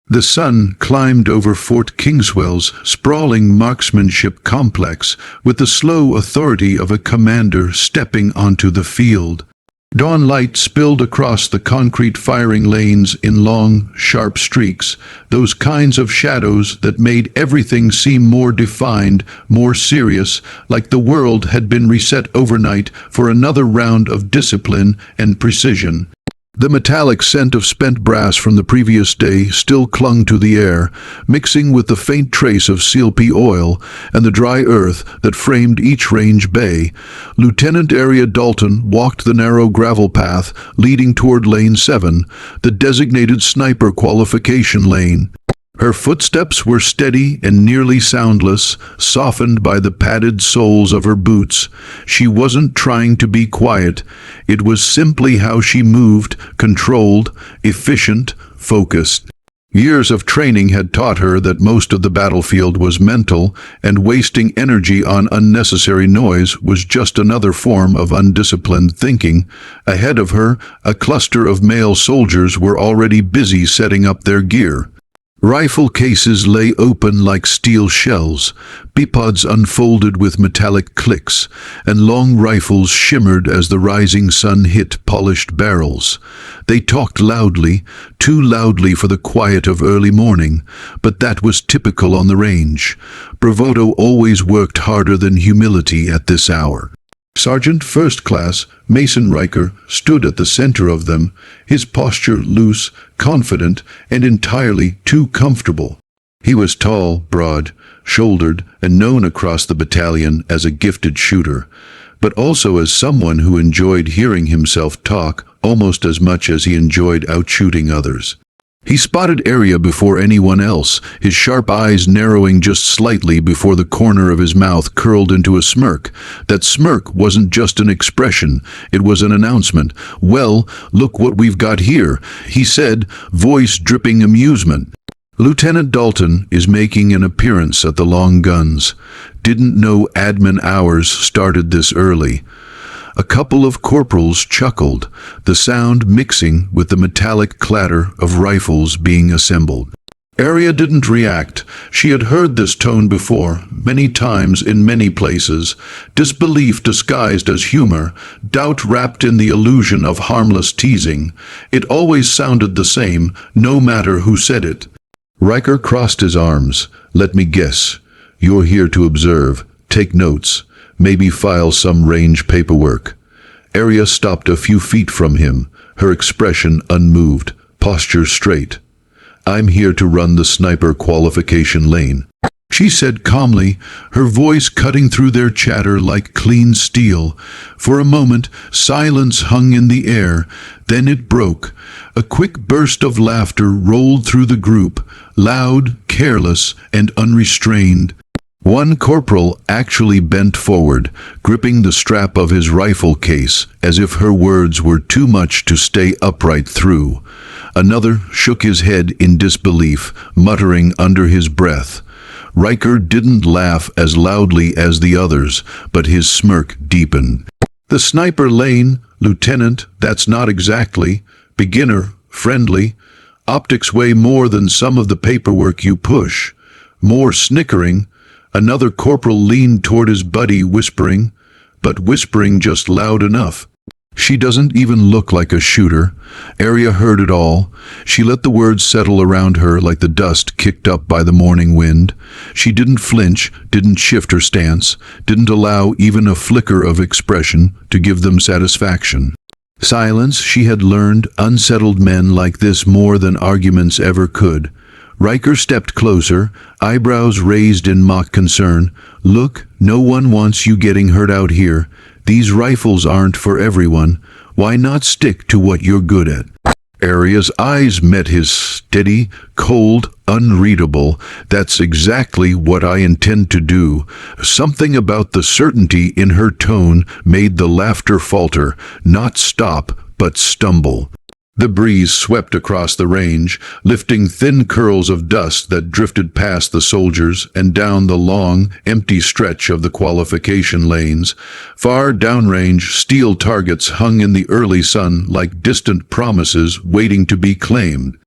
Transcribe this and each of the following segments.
The sun climbed over Fort Kingswell's sprawling marksmanship complex with the slow authority of a commander stepping onto the field. Dawn light spilled across the concrete firing lanes in long, sharp streaks, those kinds of shadows that made everything seem more defined, more serious, like the world had been reset overnight for another round of discipline and precision. The metallic scent of spent brass from the previous day still clung to the air, mixing with the faint trace of CLP oil and the dry earth that framed each range bay. Lieutenant Aria Dalton walked the narrow gravel path leading toward Lane 7, the designated sniper qualification lane. Her footsteps were steady and nearly soundless, softened by the padded soles of her boots. She wasn't trying to be quiet. It was simply how she moved, controlled, efficient, focused. Years of training had taught her that most of the battlefield was mental, and wasting energy on unnecessary noise was just another form of undisciplined thinking. Ahead of her, a cluster of male soldiers were already busy setting up their gear. Rifle cases lay open like steel shells, bipods unfolded with metallic clicks, and long rifles shimmered as the rising sun hit polished barrels. They talked loudly, too loudly for the quiet of early morning, but that was typical on the range. Bravado always worked harder than humility at this hour. Sergeant First Class Mason Riker stood at the center of them, his posture loose, confident, and entirely too comfortable. He was tall, broad-shouldered, and known across the battalion as a gifted shooter, but also as someone who enjoyed hearing himself talk almost as much as he enjoyed outshooting others. He spotted Aria before anyone else, his sharp eyes narrowing just slightly before the corner of his mouth curled into a smirk. That smirk wasn't just an expression, it was an announcement. "Well, look what we've got here," he said, voice dripping amusement. "Lieutenant Dalton is making an appearance at the Long Guns. Didn't know admin hours started this early." A couple of corporals chuckled, the sound mixing with the metallic clatter of rifles being assembled. Aria didn't react. She had heard this tone before, many times in many places. Disbelief disguised as humor, doubt wrapped in the illusion of harmless teasing. It always sounded the same, no matter who said it. Riker crossed his arms. "Let me guess. You're here to observe, take notes, maybe file some range paperwork." Aria stopped a few feet from him, her expression unmoved, posture straight. "I'm here to run the sniper qualification lane," she said calmly, her voice cutting through their chatter like clean steel. For a moment, silence hung in the air, then it broke. A quick burst of laughter rolled through the group, loud, careless, and unrestrained. One corporal actually bent forward, gripping the strap of his rifle case, as if her words were too much to stay upright through. Another shook his head in disbelief, muttering under his breath. Riker didn't laugh as loudly as the others, but his smirk deepened. "The sniper lane, Lieutenant, that's not exactly. Beginner, friendly. Optics weigh more than some of the paperwork you push." More snickering. Another corporal leaned toward his buddy, whispering, but whispering just loud enough. "She doesn't even look like a shooter." Aria heard it all. She let the words settle around her like the dust kicked up by the morning wind. She didn't flinch, didn't shift her stance, didn't allow even a flicker of expression to give them satisfaction. Silence, she had learned, unsettled men like this more than arguments ever could. Riker stepped closer, eyebrows raised in mock concern. "Look, no one wants you getting hurt out here. These rifles aren't for everyone. Why not stick to what you're good at?" Aria's eyes met his, steady, cold, unreadable. "That's exactly what I intend to do." Something about the certainty in her tone made the laughter falter, not stop, but stumble. The breeze swept across the range, lifting thin curls of dust that drifted past the soldiers and down the long, empty stretch of the qualification lanes. Far downrange, steel targets hung in the early sun like distant promises waiting to be claimed.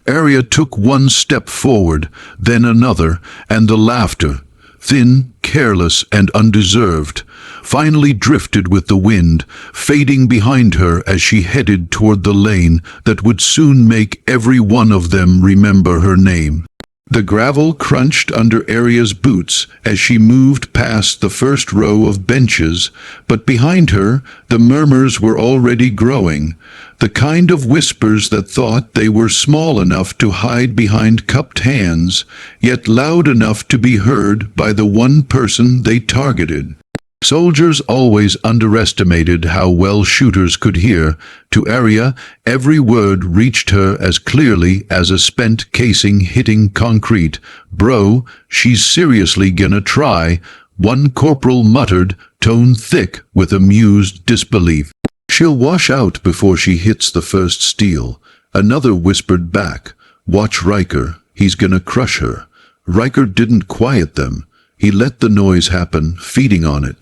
Aria took one step forward, then another, and the laughter, thin, careless, and undeserved, finally drifted with the wind, fading behind her as she headed toward the lane that would soon make every one of them remember her name. The gravel crunched under Aria's boots as she moved past the first row of benches, but behind her the murmurs were already growing, the kind of whispers that thought they were small enough to hide behind cupped hands, yet loud enough to be heard by the one person they targeted. Soldiers always underestimated how well shooters could hear. To Aria, every word reached her as clearly as a spent casing hitting concrete. "Bro, she's seriously gonna try," one corporal muttered, tone thick with amused disbelief. "She'll wash out before she hits the first steel." Another whispered back, "Watch Riker, he's gonna crush her." Riker didn't quiet them. He let the noise happen, feeding on it.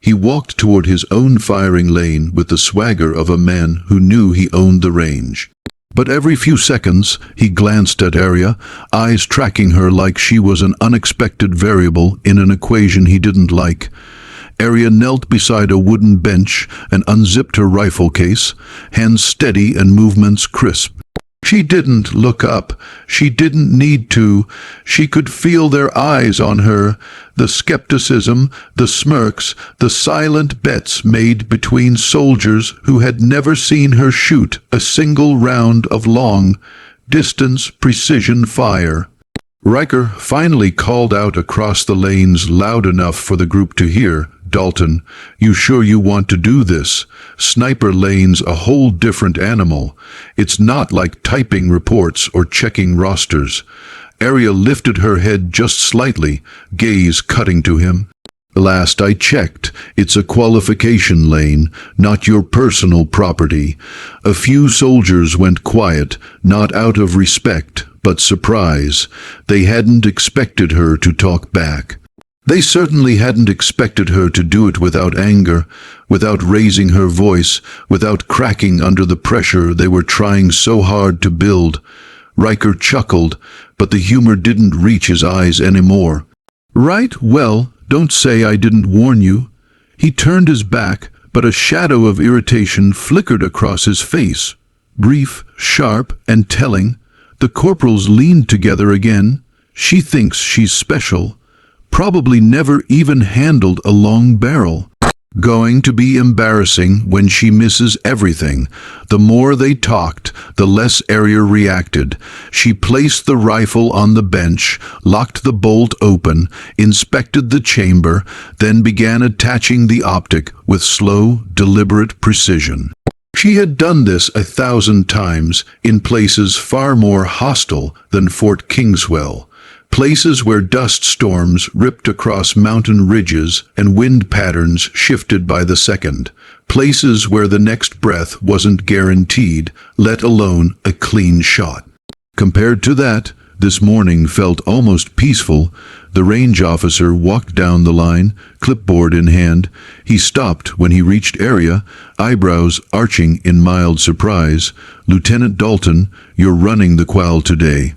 He walked toward his own firing lane with the swagger of a man who knew he owned the range. But every few seconds he glanced at Aria, eyes tracking her like she was an unexpected variable in an equation he didn't like. Aria knelt beside a wooden bench and unzipped her rifle case, hands steady and movements crisp. She didn't look up. She didn't need to. She could feel their eyes on her, the skepticism, the smirks, the silent bets made between soldiers who had never seen her shoot a single round of long-distance precision fire. Riker finally called out across the lanes loud enough for the group to hear, "Dalton, you sure you want to do this? Sniper lane's a whole different animal. It's not like typing reports or checking rosters." Aria lifted her head just slightly, gaze cutting to him. "Last I checked, it's a qualification lane, not your personal property." A few soldiers went quiet, not out of respect, but surprise. They hadn't expected her to talk back. They certainly hadn't expected her to do it without anger, without raising her voice, without cracking under the pressure they were trying so hard to build. Riker chuckled, but the humor didn't reach his eyes anymore. "Right, well, don't say I didn't warn you." He turned his back, but a shadow of irritation flickered across his face. Brief, sharp, and telling. The corporals leaned together again. "She thinks she's special. Probably never even handled a long barrel. Going to be embarrassing when she misses everything." The more they talked, the less Aria reacted. She placed the rifle on the bench, locked the bolt open, inspected the chamber, then began attaching the optic with slow, deliberate precision. She had done this 1,000 times in places far more hostile than Fort Kingswell. Places where dust storms ripped across mountain ridges and wind patterns shifted by the second. Places where the next breath wasn't guaranteed, let alone a clean shot. Compared to that, this morning felt almost peaceful. The range officer walked down the line, clipboard in hand. He stopped when he reached Aria, eyebrows arching in mild surprise. "Lieutenant Dalton, you're running the qual today."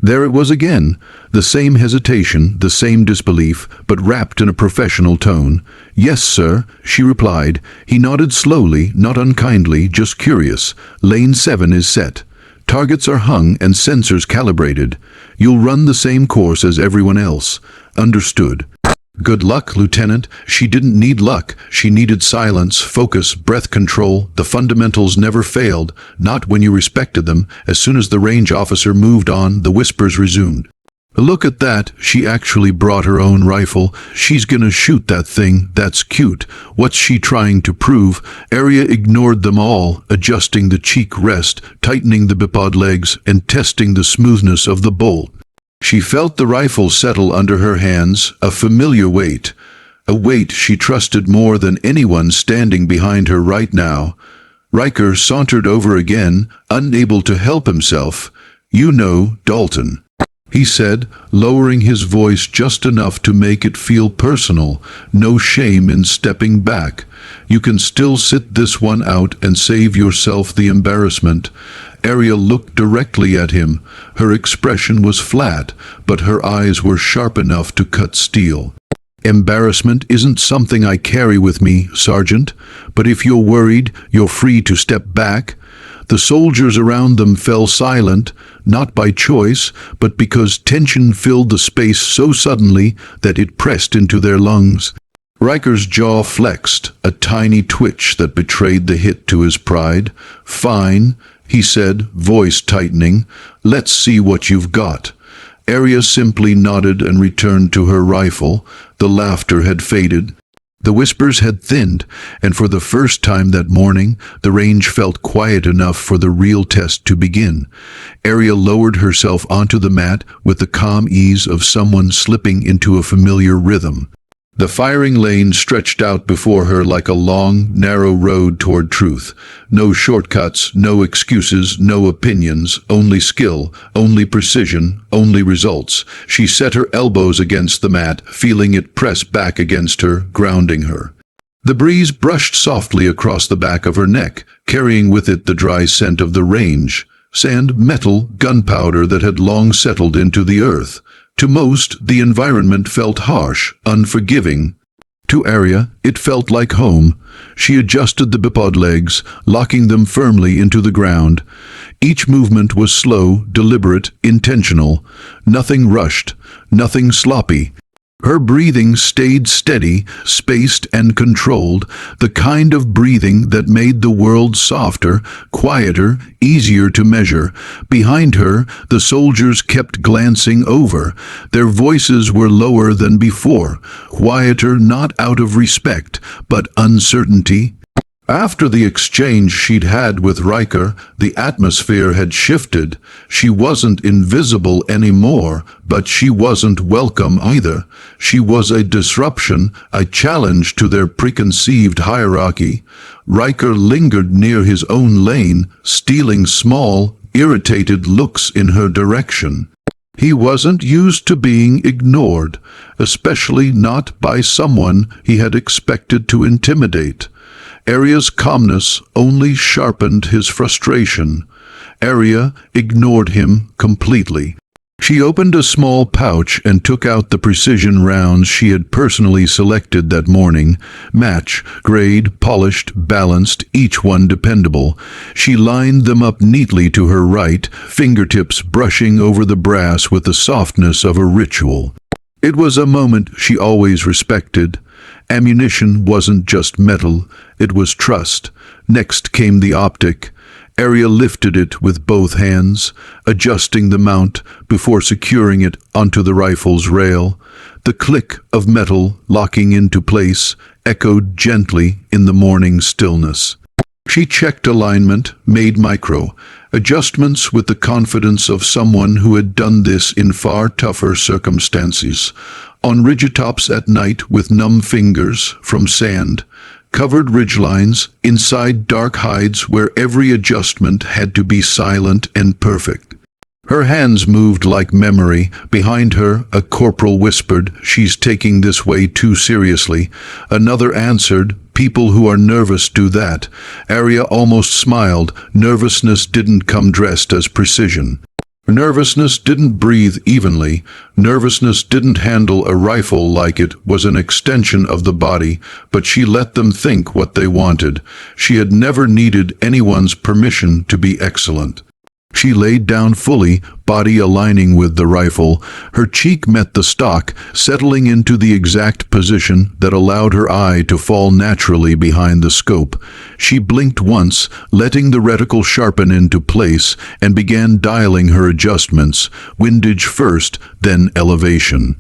There it was again, the same hesitation, the same disbelief, but wrapped in a professional tone. "Yes, sir," she replied. He nodded slowly, not unkindly, just curious. "Lane 7 is set. Targets are hung and sensors calibrated. You'll run the same course as everyone else." "Understood." "Good luck, Lieutenant." She didn't need luck. She needed silence, focus, breath control. The fundamentals never failed, not when you respected them. As soon as the range officer moved on, the whispers resumed. "Look at that. She actually brought her own rifle. She's gonna shoot that thing. That's cute. What's she trying to prove?" Aria ignored them all, adjusting the cheek rest, tightening the bipod legs, and testing the smoothness of the bolt. She felt the rifle settle under her hands, a familiar weight. A weight she trusted more than anyone standing behind her right now. Riker sauntered over again, unable to help himself. "You know, Dalton," he said, lowering his voice just enough to make it feel personal. "No shame in stepping back. You can still sit this one out and save yourself the embarrassment." Aria looked directly at him. Her expression was flat, but her eyes were sharp enough to cut steel. "Embarrassment isn't something I carry with me, Sergeant, but if you're worried, you're free to step back." The soldiers around them fell silent, not by choice, but because tension filled the space so suddenly that it pressed into their lungs. Riker's jaw flexed, a tiny twitch that betrayed the hit to his pride. "Fine," he said, voice tightening. "Let's see what you've got." Aria simply nodded and returned to her rifle. The laughter had faded. The whispers had thinned, and for the first time that morning, the range felt quiet enough for the real test to begin. Aria lowered herself onto the mat with the calm ease of someone slipping into a familiar rhythm. The firing lane stretched out before her like a long, narrow road toward truth. No shortcuts, no excuses, no opinions, only skill, only precision, only results. She set her elbows against the mat, feeling it press back against her, grounding her. The breeze brushed softly across the back of her neck, carrying with it the dry scent of the range. Sand, metal, gunpowder that had long settled into the earth. To most, the environment felt harsh, unforgiving. To Aria, it felt like home. She adjusted the bipod legs, locking them firmly into the ground. Each movement was slow, deliberate, intentional. Nothing rushed, nothing sloppy. Her breathing stayed steady, spaced and controlled, the kind of breathing that made the world softer, quieter, easier to measure. Behind her, the soldiers kept glancing over. Their voices were lower than before, quieter not out of respect, but uncertainty. After the exchange she'd had with Riker, the atmosphere had shifted. She wasn't invisible anymore, but she wasn't welcome either. She was a disruption, a challenge to their preconceived hierarchy. Riker lingered near his own lane, stealing small, irritated looks in her direction. He wasn't used to being ignored, especially not by someone he had expected to intimidate. Aria's calmness only sharpened his frustration. Aria ignored him completely. She opened a small pouch and took out the precision rounds she had personally selected that morning. Match, grade, polished, balanced, each one dependable. She lined them up neatly to her right, fingertips brushing over the brass with the softness of a ritual. It was a moment she always respected. Ammunition wasn't just metal, it was trust. Next came the optic. Aria lifted it with both hands, adjusting the mount before securing it onto the rifle's rail. The click of metal locking into place echoed gently in the morning stillness. She checked alignment, made micro adjustments with the confidence of someone who had done this in far tougher circumstances. On ridgetops at night with numb fingers from sand, covered ridgelines, inside dark hides where every adjustment had to be silent and perfect. Her hands moved like memory. Behind her, a corporal whispered, "She's taking this way too seriously." Another answered, "People who are nervous do that." Aria almost smiled. Nervousness didn't come dressed as precision. Nervousness didn't breathe evenly. Nervousness didn't handle a rifle like it was an extension of the body, but she let them think what they wanted. She had never needed anyone's permission to be excellent. She laid down fully, body aligning with the rifle. Her cheek met the stock, settling into the exact position that allowed her eye to fall naturally behind the scope. She blinked once, letting the reticle sharpen into place, and began dialing her adjustments, windage first, then elevation.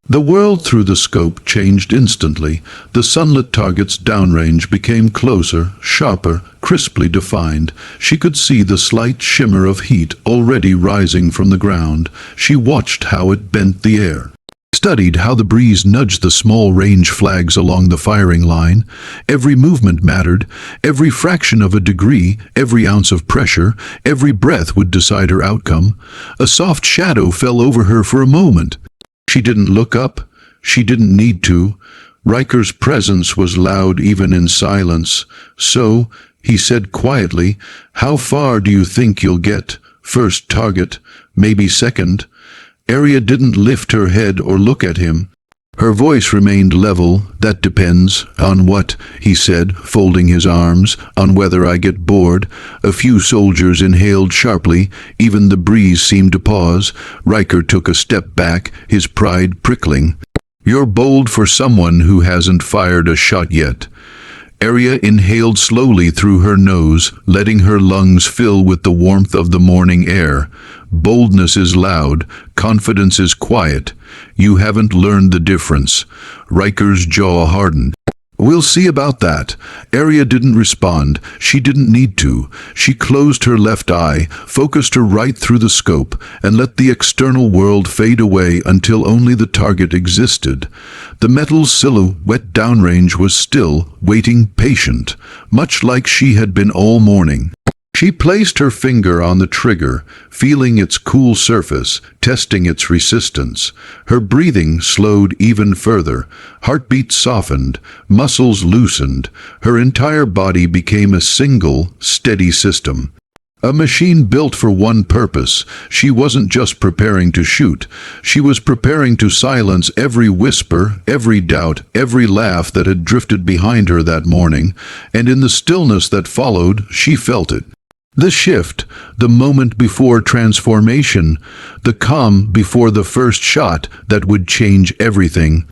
The world through the scope changed instantly. The sunlit target's downrange became closer, sharper, crisply defined. She could see the slight shimmer of heat already rising from the ground. She watched how it bent the air, studied how the breeze nudged the small range flags along the firing line. Every movement mattered, every fraction of a degree, every ounce of pressure, every breath would decide her outcome. A soft shadow fell over her for a moment. She didn't look up. She didn't need to. Riker's presence was loud even in silence. So, He said quietly, "How far do you think you'll get? First target, maybe second?" Aria didn't lift her head or look at him. Her voice remained level. "That depends. On what?" he said, folding his arms. "On whether I get bored." A few soldiers inhaled sharply. Even the breeze seemed to pause. Riker took a step back, his pride prickling. "You're bold for someone who hasn't fired a shot yet." Aria inhaled slowly through her nose, letting her lungs fill with the warmth of the morning air. Boldness is loud, confidence is quiet. You haven't learned the difference. Riker's jaw hardened. "We'll see about that." Aria didn't respond. She didn't need to. She closed her left eye, focused her right through the scope, and let the external world fade away until only the target existed. The metal silhouette downrange was still, waiting patient, much like she had been all morning. She placed her finger on the trigger, feeling its cool surface, testing its resistance. Her breathing slowed even further. Heartbeat softened, muscles loosened. Her entire body became a single, steady system. A machine built for one purpose. She wasn't just preparing to shoot. She was preparing to silence every whisper, every doubt, every laugh that had drifted behind her that morning. And in the stillness that followed, she felt it. The shift, the moment before transformation, the calm before the first shot that would change everything.